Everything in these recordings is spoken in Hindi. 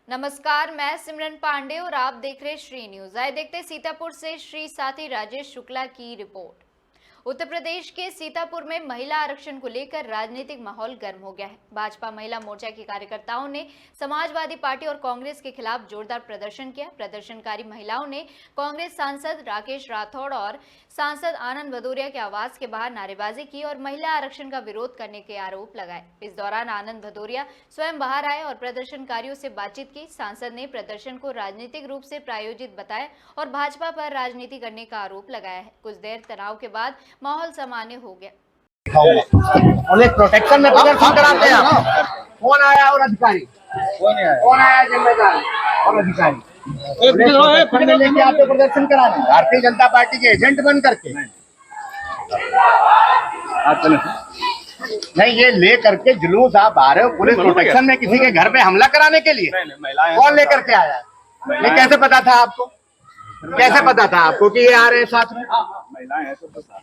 नमस्कार, मैं सिमरन पांडे और आप देख रहे श्री न्यूज। आए देखते सीतापुर से श्री साथी राजेश शुक्ला की रिपोर्ट। उत्तर प्रदेश के सीतापुर में महिला आरक्षण को लेकर राजनीतिक माहौल गर्म हो गया है। भाजपा महिला मोर्चा के कार्यकर्ताओं ने समाजवादी पार्टी और कांग्रेस के खिलाफ जोरदार प्रदर्शन किया। प्रदर्शनकारी महिलाओं ने कांग्रेस सांसद राकेश राठौड़ और सांसद आनंद भदौरिया के आवास के बाहर नारेबाजी की और महिला आरक्षण का विरोध करने के आरोप लगाए। इस दौरान आनंद भदौरिया स्वयं बाहर आए और प्रदर्शनकारियों से बातचीत की। सांसद ने प्रदर्शन को राजनीतिक रूप से प्रायोजित बताया और भाजपा पर राजनीति करने का आरोप लगाया है। कुछ देर तनाव के बाद माहौल सामान्य हो गया। प्रोटेक्शन में प्रदर्शन कराते हैं। कौन आया और अधिकारी कौन आया, जिम्मेदार और अधिकारी लेके आते प्रदर्शन कराने भारतीय जनता पार्टी के एजेंट बन करके नहीं, ये ले करके जुलूस आप आ रहे हो पुलिस प्रोटेक्शन में किसी के घर पे हमला कराने के लिए। कौन लेकर के आया? ये कैसे पता था आपको? कैसे पता था आपको कि ये आ रहे हैं साथ में? महिलाएं हैं तो पता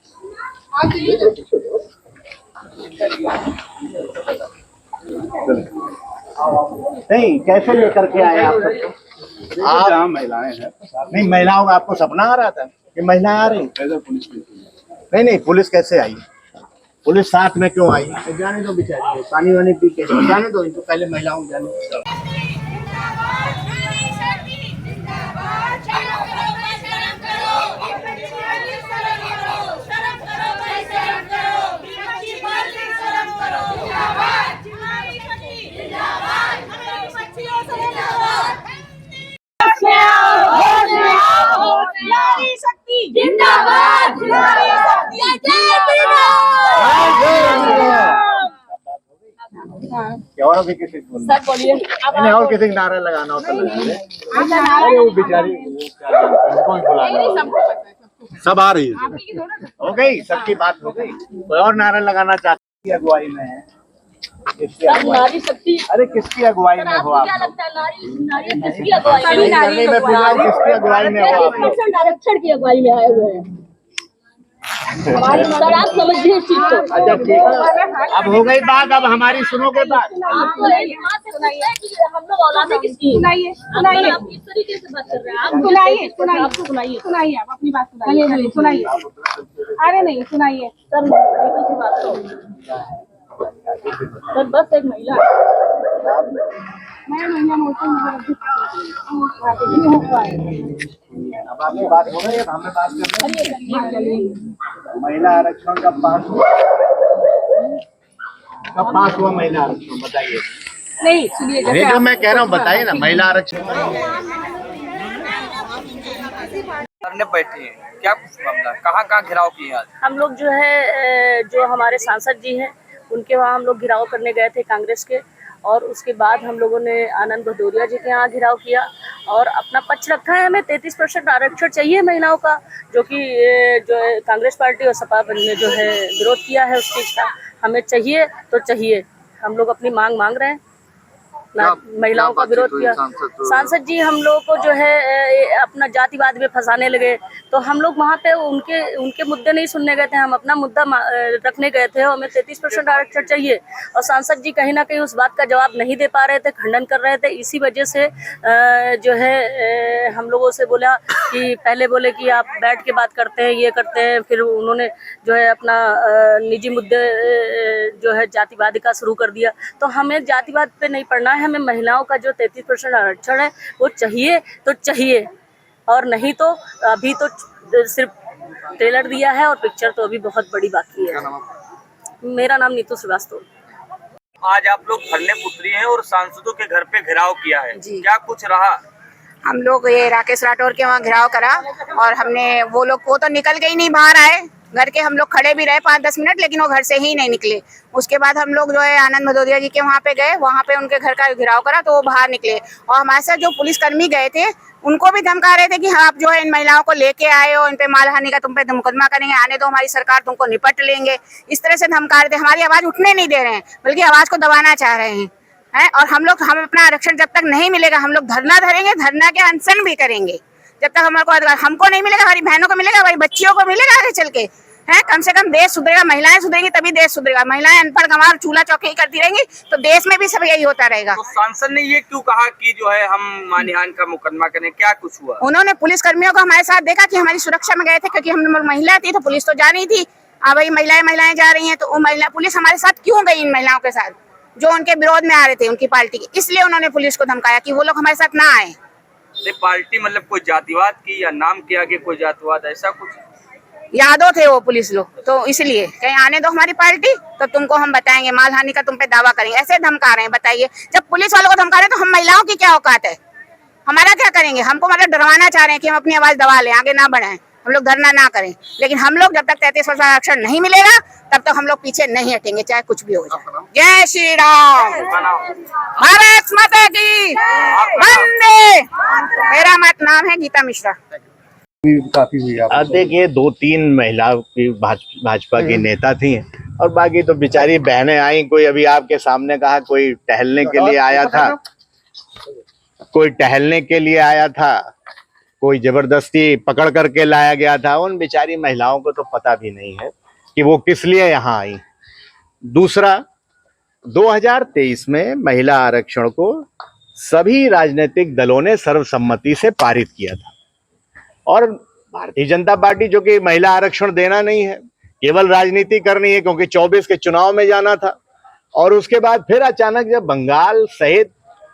नहीं, कैसे लेकर के आए आप सबको? आप महिलाएं हैं नहीं, महिलाओं का आपको सपना आ रहा था कि महिलाएं आ रही? नहीं, पुलिस कैसे आई? पुलिस साथ में क्यों आई? जाने दो बेचारी, पानी वानी पी के जाने दो इनको, पहले महिलाओं जाने दो। जिंदाबाद। और भी किसी को नहीं, और किसी को नारा लगाना होता है। अरे वो बेचारी उनको भी बुलाना। सब आ रही है, हो गई सबकी बात हो गई। कोई और नारा लगाना चाहती है? अगुवाई में है नारी शक्ति। अरे किसकी अगुवाई में हो आप? किसकी अगुवाई में हो आप? आरक्षण की अगुवाई में आए हुए हैं। सर आप समझिए इस चीज को। अच्छा ठीक है, अब हो गई बात, अब हमारी सुनोगे बात। आपको हम लोग औलादे किसकी? सुनाइए आप इस तरीके से बात कर रहे हैं। आप सुनाइए आप अपनी बात सुनाइए। अरे नहीं सुनाइए सर, बात सर बस एक महिला अब आपकी बात हो रही है, हमें बात कर रहे हैं। महिला आरक्षण कब पास हुआ महिला आरक्षण बताइए। नहीं सुनिए, नहीं जो मैं कह रहा हूँ बताइए ना, महिला आरक्षण करने बैठी है, क्या कुछ मामला, कहाँ घिराव किए आज? हम लोग जो है, जो हमारे सांसद जी हैं उनके वहाँ हम लोग घिराव करने गए थे कांग्रेस के, और उसके बाद हम लोगों ने आनंद भदौरिया जी के यहाँ घिराव किया और अपना पक्ष रखा है। हमें 33% आरक्षण चाहिए महिलाओं का, जो कि जो कांग्रेस पार्टी और सपा ने जो है विरोध किया है उस चीज़ का। हमें चाहिए तो चाहिए, हम लोग अपनी मांग रहे हैं। महिलाओं का विरोध किया सांसद जी, हम लोग को जो है अपना जातिवाद में फंसाने लगे, तो हम लोग वहाँ पे उनके मुद्दे नहीं सुनने गए थे, हम अपना मुद्दा रखने गए थे। हमें 33% आरक्षण चाहिए और सांसद जी कहीं ना कहीं उस बात का जवाब नहीं दे पा रहे थे, खंडन कर रहे थे। इसी वजह से जो है हम लोगों से बोला कि पहले बोले कि आप बैठ के बात करते हैं, ये करते हैं, फिर उन्होंने जो है अपना निजी मुद्दे जो है जातिवाद का शुरू कर दिया। तो हमें जातिवाद पे नहीं पढ़ना है, हमें महिलाओं का जो 33% आरक्षण है वो चाहिए तो चाहिए, और नहीं तो अभी तो सिर्फ ट्रेलर दिया है और पिक्चर तो अभी बहुत बड़ी बाकी है। मेरा नाम नीतू श्रीवास्तव। आज आप लोग धरने उतरी हैं और सांसदों के घर पे घिराव किया है, क्या कुछ रहा? हम लोग ये राकेश राठौर के वहाँ घिराव करा और हमने वो तो निकल के ही नहीं बाहर आए। घर के हम लोग खड़े भी रहे 5-10 मिनट, लेकिन वो घर से ही नहीं निकले। उसके बाद हम लोग जो है आनंद भदौरिया जी के वहाँ पे गए, वहाँ पे उनके घर का घिराव करा तो वो बाहर निकले। और हमारे साथ जो पुलिसकर्मी गए थे उनको भी धमका रहे थे कि आप जो है इन महिलाओं को लेके आए हो, इन पे मानहानि का तुम पे मुकदमा करेंगे, आने दो हमारी सरकार, तुमको निपट लेंगे। इस तरह से धमका रहे थे, हमारी आवाज उठने नहीं दे रहे हैं, बल्कि आवाज को दबाना चाह रहे हैं। और हम अपना आरक्षण जब तक नहीं मिलेगा हम लोग धरना धरेंगे, धरना के अनशन भी करेंगे। जब तक हमको नहीं मिलेगा, हमारी बहनों को मिलेगा, हमारी बच्चियों को मिलेगा आगे चल के। है। कम से कम देश सुधरेगा, महिलाएं सुधरेंगी तभी देश सुधरेगा। महिलाएं अनपढ़ गंवार चूल्हा चौकी ही करती रहेंगी तो देश में भी सब यही होता रहेगा। तो सांसद ने ये क्यों कहा कि जो है हम मानहानि का मुकदमा करें, क्या कुछ हुआ? उन्होंने पुलिस कर्मियों को हमारे साथ देखा कि हमारी सुरक्षा में गए थे, क्योंकि हम लोग महिला थी तो पुलिस तो जा रही थी। हाँ भाई, महिलाएं जा रही हैं तो वो महिला पुलिस हमारे साथ क्यों गई? इन महिलाओं के साथ जो उनके विरोध में आ रहे थे उनकी पार्टी के, इसलिए उन्होंने पुलिस को धमकाया कि वो लोग हमारे साथ ना आए। पार्टी मतलब कोई जातिवाद की या नाम के आगे कोई जातिवाद, ऐसा कुछ? यादव थे वो पुलिस लोग, तो इसलिए कहीं आने दो हमारी पार्टी तो तुमको हम बताएंगे, मालहानि का तुम पे दावा करेंगे, ऐसे धमका रहे हैं। बताइए, जब पुलिस वालों को धमका रहे हैं तो हम महिलाओं की क्या औकात है? हमारा क्या करेंगे? हमको मतलब डरवाना चाह रहे हैं कि हम अपनी आवाज दबा लें, आगे ना बढ़ाएं, हम लोग धरना ना करें। लेकिन हम लोग जब तक 33% आरक्षण नहीं मिलेगा तब तक हम लोग पीछे नहीं हटेंगे, चाहे कुछ भी हो जाए। जय श्री राम, भारत माता की वंदे। मेरा मत नाम है गीता मिश्रा। काफी हुई आप? देखिए, 2-3 महिला की भाजपा की नेता थी और बाकी तो बेचारी बहनें आई। कोई अभी आपके सामने कहा कोई टहलने के लिए आया था, कोई टहलने के लिए आया था, कोई जबरदस्ती पकड़ करके लाया गया था। उन बेचारी महिलाओं को तो पता भी नहीं है कि वो किस लिए यहाँ आई। दूसरा, 2023 में महिला आरक्षण को सभी राजनीतिक दलों ने सर्वसम्मति से पारित किया था और भारतीय जनता पार्टी, जो कि महिला आरक्षण देना नहीं है, केवल राजनीति करनी है, क्योंकि 24 के चुनाव में जाना था। और उसके बाद फिर अचानक जब बंगाल सहित,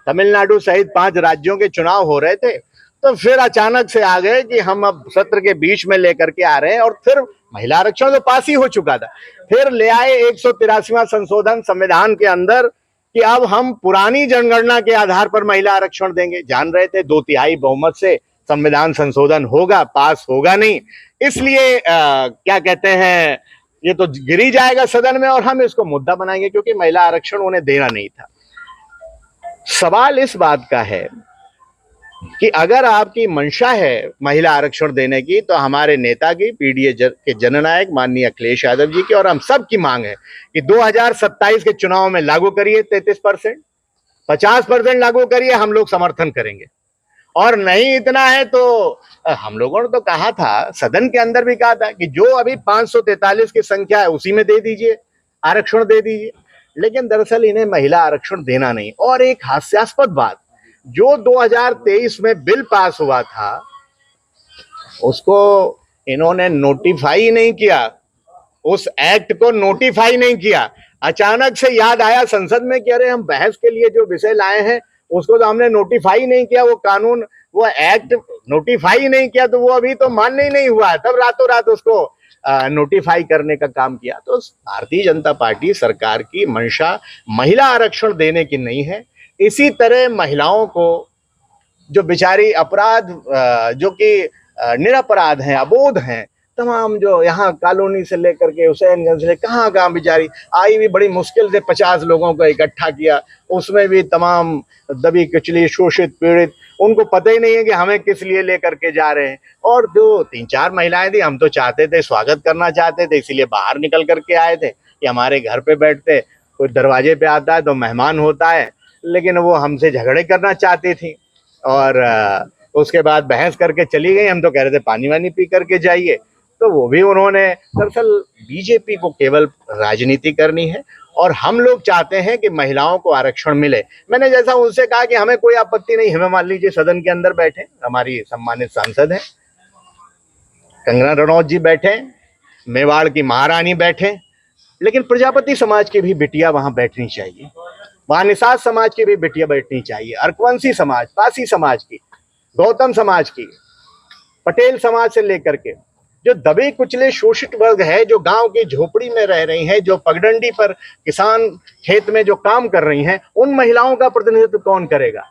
तमिलनाडु सहित 5 राज्यों के चुनाव हो रहे थे तो फिर अचानक से आ गए कि हम अब सत्र के बीच में लेकर के आ रहे हैं। और फिर महिला आरक्षण तो पास ही हो चुका था, फिर ले आए 183वां संशोधन संविधान के अंदर कि अब हम पुरानी जनगणना के आधार पर महिला आरक्षण देंगे। जान रहे थे 2/3 बहुमत से संविधान संशोधन होगा, पास होगा नहीं, इसलिए क्या कहते हैं, ये तो गिरी जाएगा सदन में और हम इसको मुद्दा बनाएंगे, क्योंकि महिला आरक्षण उन्हें देना नहीं था। सवाल इस बात का है कि अगर आपकी मंशा है महिला आरक्षण देने की, तो हमारे नेता की, पीडीए के जननायक माननीय अखिलेश यादव जी की और हम सब की मांग है कि 2027 के चुनाव में लागू करिए 33%, 50% लागू करिए, हम लोग समर्थन करेंगे। और नहीं इतना है तो हम लोगों ने तो कहा था, सदन के अंदर भी कहा था कि जो अभी 543 की संख्या है उसी में दे दीजिए, आरक्षण दे दीजिए। लेकिन दरअसल इन्हें महिला आरक्षण देना नहीं। और एक हास्यास्पद बात, जो 2023 में बिल पास हुआ था उसको इन्होंने नोटिफाई नहीं किया, उस एक्ट को नोटिफाई नहीं किया। अचानक से याद आया संसद में कि अरे हम बहस के लिए जो विषय लाए हैं उसको तो हमने नोटिफाई नहीं किया, वो कानून, वो एक्ट नोटिफाई नहीं किया, तो वो अभी तो मान्य ही नहीं हुआ, तब रातों रात उसको नोटिफाई करने का काम किया। तो भारतीय जनता पार्टी सरकार की मंशा महिला आरक्षण देने की नहीं है। इसी तरह महिलाओं को, जो बेचारी अपराध, जो कि निरपराध हैं, अबोध हैं, तमाम जो यहाँ कॉलोनी से लेकर के हुसैनगंज से कहाँ बेचारी आई भी, बड़ी मुश्किल से 50 लोगों को इकट्ठा किया, उसमें भी तमाम दबी कुचली, शोषित, पीड़ित, उनको पता ही नहीं है कि हमें किस लिए लेकर के जा रहे हैं। और जो 3-4 महिलाएं थी, हम तो चाहते थे, स्वागत करना चाहते थे, इसीलिए बाहर निकल करके आए थे कि हमारे घर पे बैठते, कोई दरवाजे पे आता है तो मेहमान होता है, लेकिन वो हमसे झगड़े करना चाहती थी और उसके बाद बहस करके चली गई। हम तो कह रहे थे पानी वानी पी करके जाइए, तो वो भी उन्होंने, दरअसल बीजेपी को केवल राजनीति करनी है और हम लोग चाहते हैं कि महिलाओं को आरक्षण मिले। मैंने जैसा उनसे कहा कि हमें कोई आपत्ति नहीं, हमें मान लीजिए सदन के अंदर बैठे हमारी सम्मानित सांसद हैं कंगना रनौत जी बैठे, मेवाड़ की महारानी बैठे, लेकिन प्रजापति समाज की भी बिटिया वहां बैठनी चाहिए, वहां निषाद समाज की भी बिटिया बैठनी चाहिए, अर्कवंशी समाज, पासी समाज की, गौतम समाज की, पटेल समाज से लेकर के जो दबे कुचले शोषित वर्ग है, जो गांव की झोपड़ी में रह रही हैं, जो पगडंडी पर किसान खेत में जो काम कर रही हैं, उन महिलाओं का प्रतिनिधित्व कौन करेगा?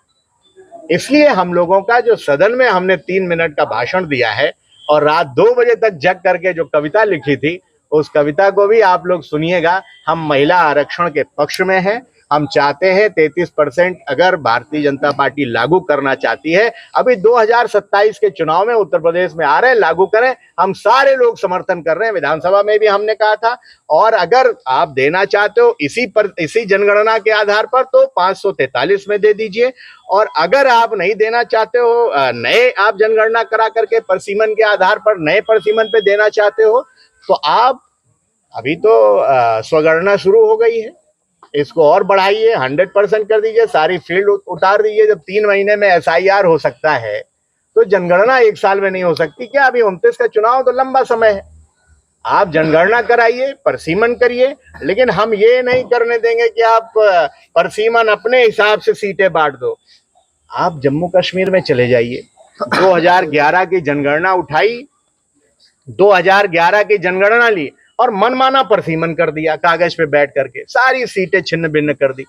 इसलिए हम लोगों का जो सदन में हमने 3 मिनट का भाषण दिया है और रात 2 बजे तक जग करके जो कविता लिखी थी, उस कविता को भी आप लोग सुनिएगा। हम महिला आरक्षण के पक्ष में हैं। हम चाहते हैं 33% अगर भारतीय जनता पार्टी लागू करना चाहती है, अभी 2027 के चुनाव में उत्तर प्रदेश में आ रहे हैं, लागू करें, हम सारे लोग समर्थन कर रहे हैं। विधानसभा में भी हमने कहा था। और अगर आप देना चाहते हो इसी जनगणना के आधार पर तो 543 में दे दीजिए, और अगर आप नहीं देना चाहते हो, नए आप जनगणना करा करके परसीमन के आधार पर नए परसीमन पे देना चाहते हो, तो आप अभी तो स्वगणना शुरू हो गई है, इसको और बढ़ाइए, 100% कर दीजिए, सारी फील्ड उतार दीजिए। जब 3 महीने में SIR हो सकता है तो जनगणना 1 साल में नहीं हो सकती क्या? अभी 29 का चुनाव तो लंबा समय है। आप जनगणना कराइए, परसीमन करिए, लेकिन हम ये नहीं करने देंगे कि आप परसीमन अपने हिसाब से सीटें बांट दो। आप जम्मू कश्मीर में चले जाइए, 2011 की जनगणना उठाई, 2011 की जनगणना ली और मनमाना परसीमन कर दिया, कागज पे बैठ करके सारी सीटें छिन्न भिन्न कर दी।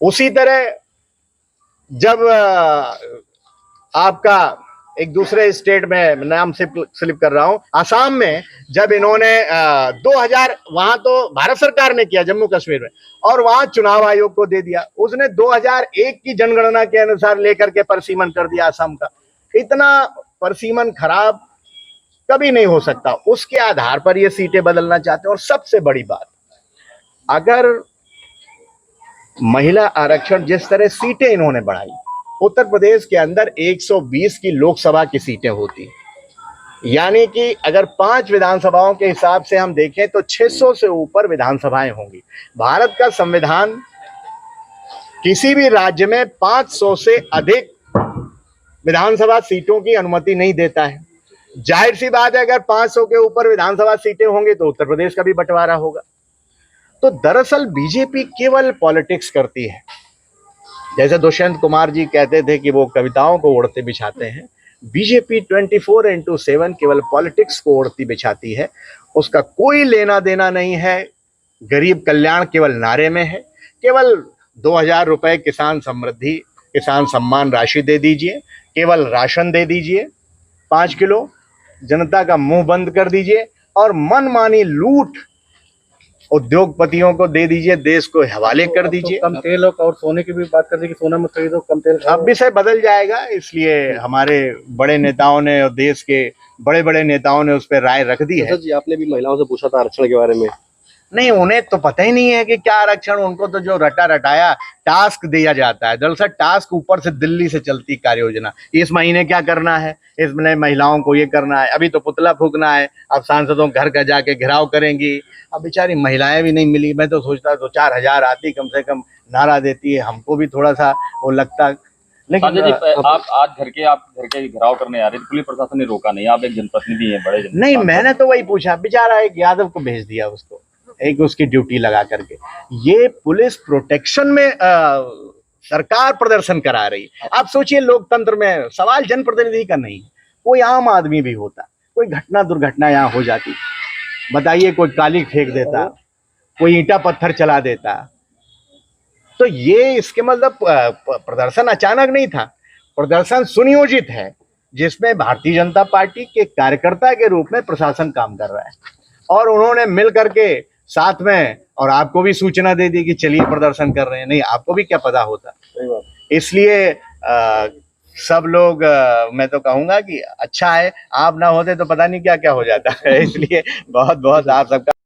उसी तरह जब आपका एक दूसरे स्टेट में, नाम से स्लिप कर रहा हूं, आसाम में, जब इन्होंने 2000 वहां तो भारत सरकार ने किया जम्मू कश्मीर में, और वहां चुनाव आयोग को दे दिया, उसने 2001 की जनगणना के अनुसार लेकर के परसीमन कर दिया आसाम का। इतना परसीमन खराब कभी नहीं हो सकता, उसके आधार पर ये सीटें बदलना चाहते हैं। और सबसे बड़ी बात, अगर महिला आरक्षण, जिस तरह सीटें इन्होंने बढ़ाई, उत्तर प्रदेश के अंदर 120 की लोकसभा की सीटें होती, यानी कि अगर 5 विधानसभाओं के हिसाब से हम देखें तो 600 से ऊपर विधानसभाएं होंगी। भारत का संविधान किसी भी राज्य में 500 से अधिक विधानसभा सीटों की अनुमति नहीं देता है। जाहिर सी बात है, अगर 500 के ऊपर विधानसभा सीटें होंगी तो उत्तर प्रदेश का भी बंटवारा होगा। तो दरअसल बीजेपी केवल पॉलिटिक्स करती है। जैसे दुष्यंत कुमार जी कहते थे कि वो कविताओं को ओढ़ते बिछाते हैं, बीजेपी 24/7 केवल पॉलिटिक्स को ओढ़ती बिछाती है। उसका कोई लेना देना नहीं है। गरीब कल्याण केवल नारे में है। केवल 2000 रुपए किसान समृद्धि, किसान सम्मान राशि दे दीजिए, केवल राशन दे दीजिए 5 किलो, जनता का मुंह बंद कर दीजिए और मनमानी लूट उद्योगपतियों को दे दीजिए, देश को हवाले कर दीजिए। कम तेल और सोने की भी बात कर दी कि सोना मत खरीदो, कम तेल। अब विषय बदल जाएगा, इसलिए हमारे बड़े नेताओं ने और देश के बड़े बड़े नेताओं ने उस पर राय रख दी है। जी, आपने भी महिलाओं से पूछा था आरक्षण के बारे में? नहीं, उन्हें तो पता ही नहीं है कि क्या आरक्षण। उनको तो जो रटा रटाया टास्क दिया जाता है। दरअसल टास्क ऊपर से दिल्ली से चलती कार्य योजना, इस महीने क्या करना है, इसमें महिलाओं को ये करना है, अभी तो पुतला फूकना है, अब सांसदों घर का जाके घेराव करेंगी। अब बेचारी महिलाएं भी नहीं मिली। मैं तो सोचता 2-4 हजार आती, कम से कम नारा देती है, हमको भी थोड़ा सा वो लगता। लेकिन आप आज घर के घेराव करने आ रहे थे, पुलिस प्रशासन ने रोका नहीं, आप एक जनप्रतिनिधि हैं, बड़े नहीं, मैंने तो वही पूछा, बेचारा एक यादव को भेज दिया, उसको एक उसकी ड्यूटी लगा करके। ये पुलिस प्रोटेक्शन में सरकार प्रदर्शन करा रही है। आप सोचिए, लोकतंत्र में सवाल जनप्रतिनिधि का नहीं, कोई आम आदमी भी होता, कोई घटना दुर्घटना यहाँ हो जाती, बताइए, कोई काली फेंक देता, कोई ईंटा पत्थर चला देता, तो ये इसके मतलब प्रदर्शन अचानक नहीं था, प्रदर्शन सुनियोजित है, जिसमें भारतीय जनता पार्टी के कार्यकर्ता के रूप में प्रशासन काम कर रहा है। और उन्होंने मिल करके साथ में, और आपको भी सूचना दे दी कि चलिए प्रदर्शन कर रहे हैं। नहीं, आपको भी क्या पता होता। इसलिए सब लोग, मैं तो कहूंगा कि अच्छा है, आप ना होते तो पता नहीं क्या क्या हो जाता है। इसलिए बहुत बहुत आप सबका